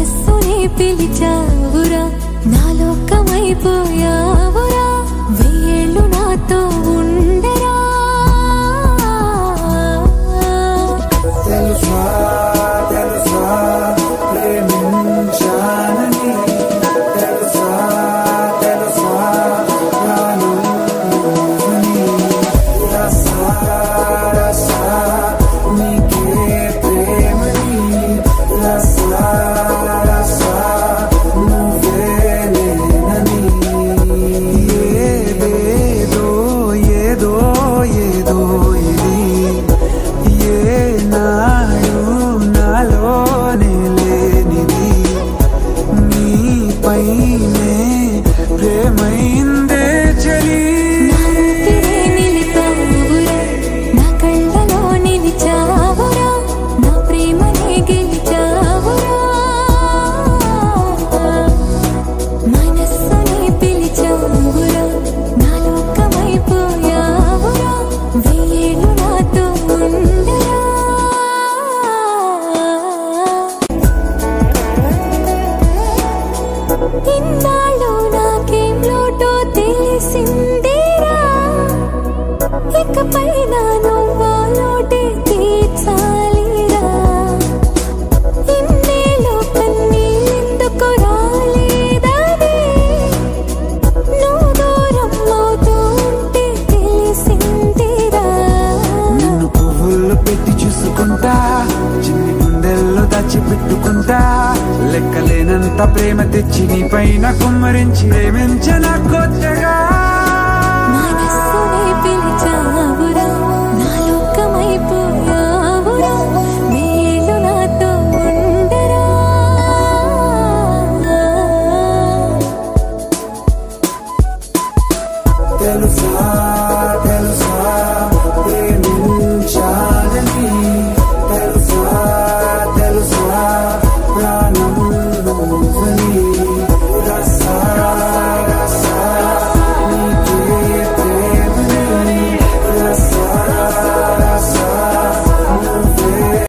మనస్సుని పిలిచావురా నాలోకమైపోయావురా వెయ్యేళ్ళు నాతో ఉండరా తెలుసా తెలుసా ప్రేమించానని తెలుసా తెలుసా రానుని రసా రసా నీకే ప్రేమని రసా రసా నువ్వేనేనని ఏదేదో ఏదో ఏదో ఇది ఏనాడు నాలోనే లేనిది నీపైనే ప్రేమైందే చలి నిలిపావురా నా కళ్ళలో నిలిచావురా నా ప్రేమనే గెలిచావురా మనస్సుని పిలిచావురా నాలోకమైపోయావురా వెయ్యేళ్ళు నాతో ఉండరా ఇన్నాళ్ళు నాకేం లోటో తెలిసిందేరా ఇకపై నా నువ్వు లోటే తీర్చాలిరా ఇన్నేళ్ళు కన్నీళ్ళెందుకు రాలేదని నువ్వు దూరం అవుతూ ఉంటే తెలిసిందేరా నిన్ను పువ్వుల్లో పెట్టి చూసుకుంటా చిన్ని గుండెల్లో దాచిపెట్టుకుంటా లెక్కలేనంత ప్రేమ తెచ్చి నీ పైన కుమ్మరించి ప్రేమించన కొత్తగా